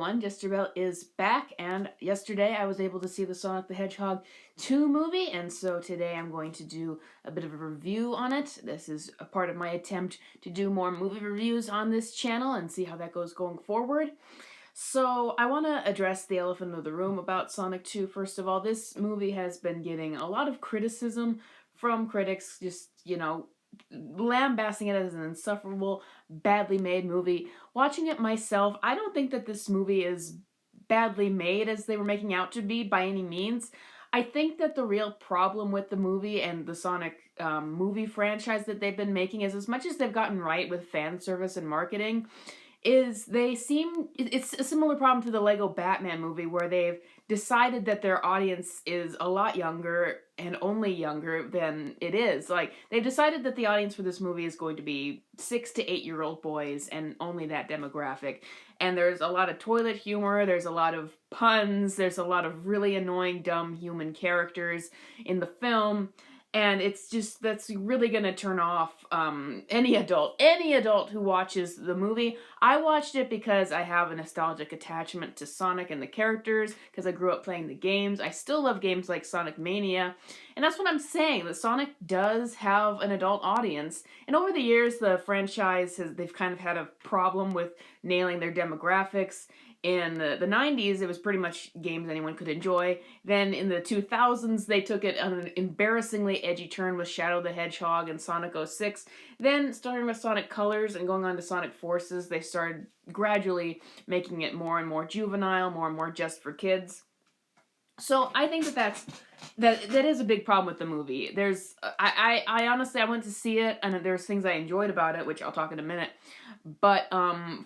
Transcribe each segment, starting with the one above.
everyone, Jesterabelle is back, and yesterday I was able to see the Sonic the Hedgehog 2 movie, and so today I'm going to do a bit of a review on it. This is a part of my attempt to do more movie reviews on this channel and see how that goes going forward. So I want to address the elephant in the room about Sonic 2. First of all, this movie has been getting a lot of criticism from critics, just, lambasting it as an insufferable, badly made movie. Watching it myself, I don't think that this movie is badly made as they were making out to be by any means. I think that the real problem with the movie and the Sonic movie franchise that they've been making is, as much as they've gotten right with fan service and marketing, is it's a similar problem to the Lego Batman movie, where they've decided that their audience is a lot younger and only younger than it is. Like, they've decided that the audience for this movie is going to be 6 to 8-year-old boys and only that demographic. And there's a lot of toilet humor, there's a lot of puns, there's a lot of really annoying, dumb human characters in the film. And it's just, that's really going to turn off any adult who watches the movie. I watched it because I have a nostalgic attachment to Sonic and the characters, because I grew up playing the games. I still love games like Sonic Mania, and that's what I'm saying, that Sonic does have an adult audience. And over the years, the franchise they've kind of had a problem with nailing their demographics. In the 90s, it was pretty much games anyone could enjoy. Then in the 2000s, they took it on an embarrassingly edgy turn with Shadow the Hedgehog and Sonic 06. Then, starting with Sonic Colors and going on to Sonic Forces, they started gradually making it more and more juvenile, more and more just for kids. So I think that is a big problem with the movie. I honestly, I went to see it, and there's things I enjoyed about it, which I'll talk in a minute. But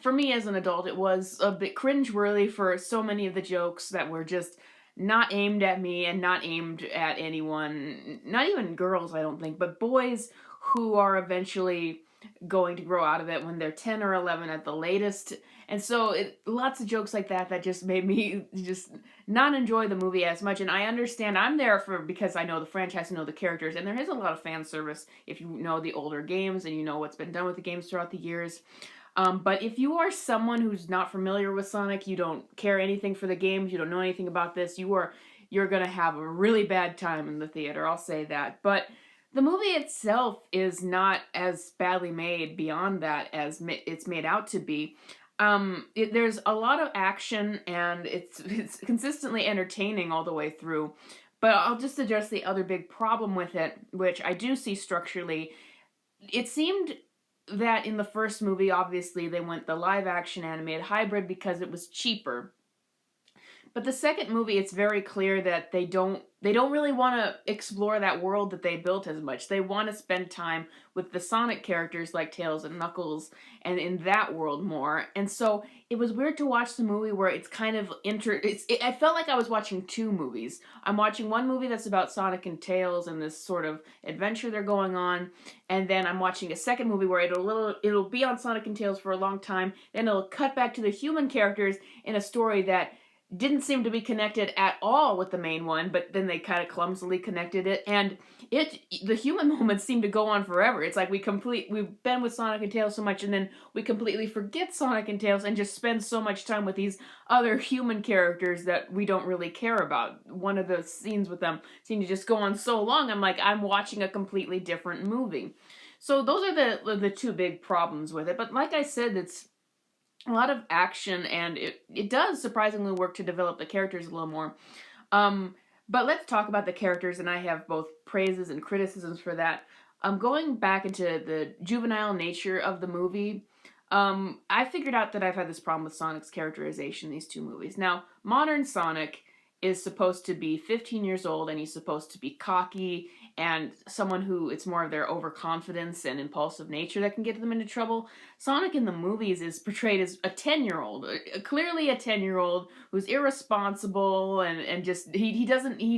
for me as an adult, it was a bit cringeworthy for so many of the jokes that were just not aimed at me and not aimed at anyone, not even girls, I don't think, but boys who are eventually going to grow out of it when they're 10 or 11 at the latest. And so lots of jokes like that just made me just not enjoy the movie as much. And I understand I'm there because I know the franchise, I know the characters, and there is a lot of fan service if you know the older games and you know what's been done with the games throughout the years. But if you are someone who's not familiar with Sonic, you don't care anything for the games, you don't know anything about this, you're going to have a really bad time in the theater, I'll say that. But the movie itself is not as badly made beyond that as it's made out to be. There's a lot of action, and it's consistently entertaining all the way through. But I'll just address the other big problem with it, which I do see structurally. It seemed that in the first movie, obviously, they went the live-action animated hybrid because it was cheaper. But the second movie, it's very clear that they don't really want to explore that world that they built as much. They want to spend time with the Sonic characters like Tails and Knuckles and in that world more. And so it was weird to watch the movie where it's kind of I felt like I was watching two movies. I'm watching one movie that's about Sonic and Tails and this sort of adventure they're going on, and then I'm watching a second movie where it'll be on Sonic and Tails for a long time, then it'll cut back to the human characters in a story that didn't seem to be connected at all with the main one, but then they kind of clumsily connected it, and the human moments seem to go on forever. It's like we've been with Sonic and Tails so much, and then we completely forget Sonic and Tails and just spend so much time with these other human characters that we don't really care about. One of the scenes with them seemed to just go on so long, I'm like, I'm watching a completely different movie. So those are the two big problems with it, but like I said, it's a lot of action, and it does surprisingly work to develop the characters a little more. But let's talk about the characters, and I have both praises and criticisms for that. Going back into the juvenile nature of the movie, I figured out that I've had this problem with Sonic's characterization in these two movies. Now, modern Sonic is supposed to be 15 years old, and he's supposed to be cocky and someone who, it's more of their overconfidence and impulsive nature that can get them into trouble. Sonic in the movies is portrayed as a 10-year-old, clearly a 10-year-old who's irresponsible and just, he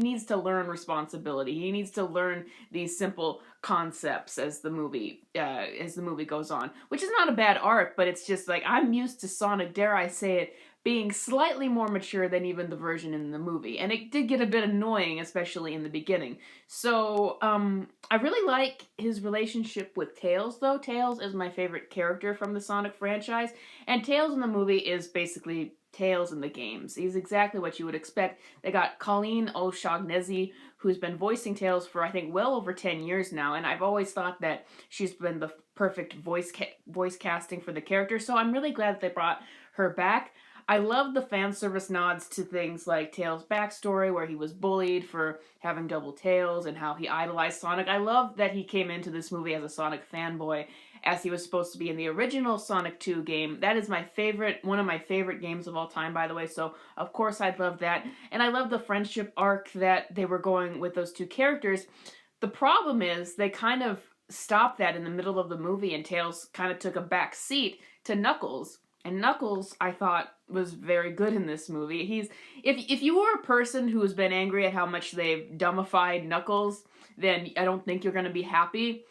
needs to learn responsibility. He needs to learn these simple concepts as the movie goes on, which is not a bad arc, but it's just like, I'm used to Sonic, dare I say it, being slightly more mature than even the version in the movie. And it did get a bit annoying, especially in the beginning. So, I really like his relationship with Tails, though. Tails is my favorite character from the Sonic franchise. And Tails in the movie is basically Tails in the games. He's exactly what you would expect. They got Colleen O'Shaughnessy, who's been voicing Tails for I think well over 10 years now, and I've always thought that she's been the perfect voice casting for the character. So I'm really glad that they brought her back. I love the fan service nods to things like Tails' backstory, where he was bullied for having double tails and how he idolized Sonic. I love that he came into this movie as a Sonic fanboy, as he was supposed to be in the original Sonic 2 game. That is my favorite, one of my favorite games of all time, by the way, so of course I'd love that. And I love the friendship arc that they were going with those two characters. The problem is they kind of stopped that in the middle of the movie, and Tails kind of took a back seat to Knuckles. And Knuckles, I thought, was very good in this movie. If you were a person who has been angry at how much they've dumbified Knuckles, then I don't think you're going to be happy.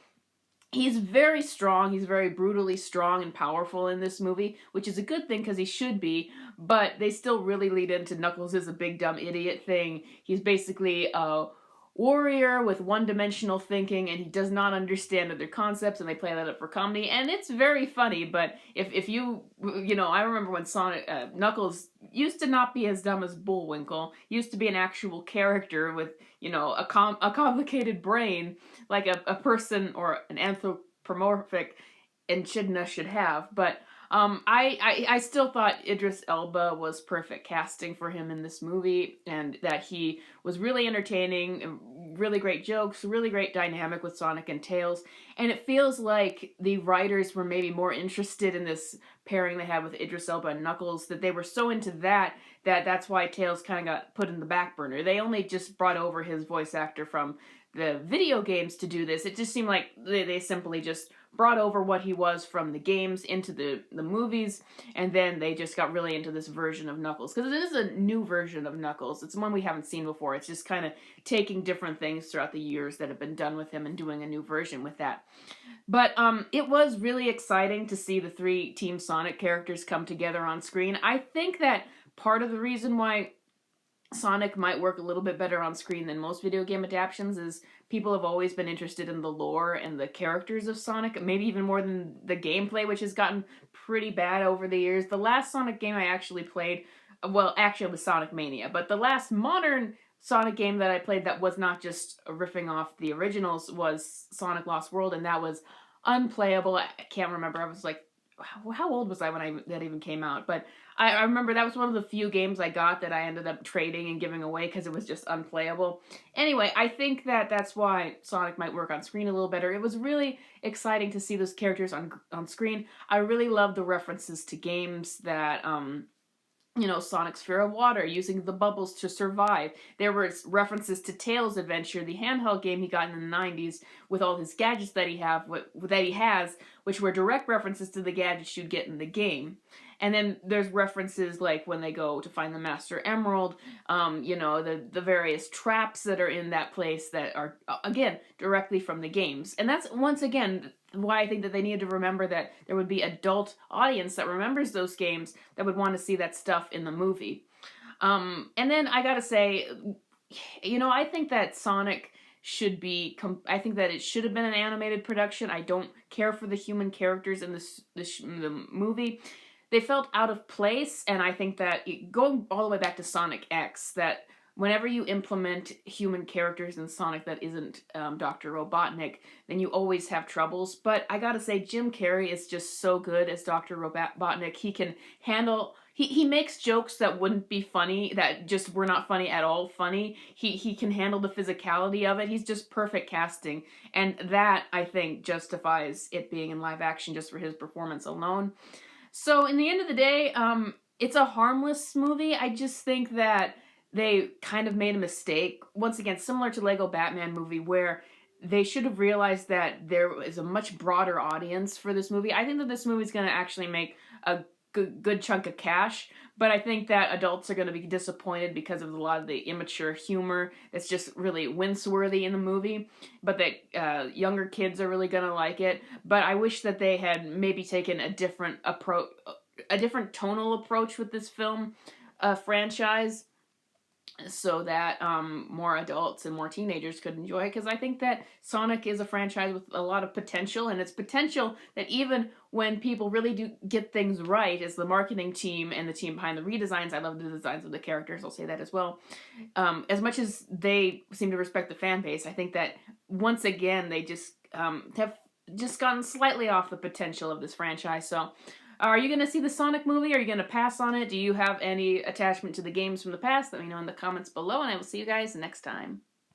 He's very strong. He's very brutally strong and powerful in this movie, which is a good thing because he should be, but they still really lead into Knuckles is a big dumb idiot thing. He's basically a warrior with one-dimensional thinking, and he does not understand other concepts, and they play that up for comedy, and it's very funny. But if you I remember when Sonic Knuckles used to not be as dumb as Bullwinkle. He used to be an actual character with a complicated brain like a person or an anthropomorphic echidna should have. But I still thought Idris Elba was perfect casting for him in this movie, and that he was really entertaining, really great jokes, really great dynamic with Sonic and Tails. And it feels like the writers were maybe more interested in this pairing they had with Idris Elba and Knuckles, that they were so into that's why Tails kind of got put in the back burner. They only just brought over his voice actor from the video games to do this. It just seemed like they simply just brought over what he was from the games into the movies, and then they just got really into this version of Knuckles, because it is a new version of Knuckles. It's one we haven't seen before. It's just kind of taking different things throughout the years that have been done with him and doing a new version with that. But it was really exciting to see the three Team Sonic characters come together on screen. I think that part of the reason why Sonic might work a little bit better on screen than most video game adaptations is people have always been interested in the lore and the characters of Sonic, maybe even more than the gameplay, which has gotten pretty bad over the years. The last Sonic game I actually played, well, actually it was Sonic Mania, but the last modern Sonic game that I played that was not just riffing off the originals was Sonic Lost World, and that was unplayable. I can't remember. I was like, how old was I when that even came out? But I remember that was one of the few games I got that I ended up trading and giving away because it was just unplayable. Anyway, I think that's why Sonic might work on screen a little better. It was really exciting to see those characters on screen. I really love the references to games that Sonic Sphere of Water, using the bubbles to survive. There were references to Tails' Adventure, the handheld game he got in the 90s, with all his gadgets that he has, which were direct references to the gadgets you'd get in the game. And then there's references like when they go to find the Master Emerald, the various traps that are in that place that are, again, directly from the games. And that's, once again, why I think that they needed to remember that there would be adult audience that remembers those games that would want to see that stuff in the movie. And then I gotta say, I think that Sonic should be, I think that it should have been an animated production. I don't care for the human characters in the movie. They felt out of place, and I think that, going all the way back to Sonic X, that whenever you implement human characters in Sonic that isn't Dr. Robotnik, then you always have troubles. But I gotta say, Jim Carrey is just so good as Dr. Robotnik. He can handle... He makes jokes that wouldn't be funny, that just were not funny at all funny. He can handle the physicality of it. He's just perfect casting. And that, I think, justifies it being in live action just for his performance alone. So, in the end of the day, it's a harmless movie. I just think that they kind of made a mistake. Once again, similar to Lego Batman movie, where they should have realized that there is a much broader audience for this movie. I think that this movie is going to actually make a good chunk of cash, but I think that adults are going to be disappointed because of a lot of the immature humor that's just really wince-worthy in the movie, but that younger kids are really going to like it. But I wish that they had maybe taken a different approach, a different tonal approach with this film franchise. so that more adults and more teenagers could enjoy it, because I think that Sonic is a franchise with a lot of potential, and it's potential that even when people really do get things right, as the marketing team and the team behind the redesigns, I love the designs of the characters, I'll say that as well, as much as they seem to respect the fan base, I think that once again they just have just gotten slightly off the potential of this franchise. So are you going to see the Sonic movie? Are you going to pass on it? Do you have any attachment to the games from the past? Let me know in the comments below, and I will see you guys next time.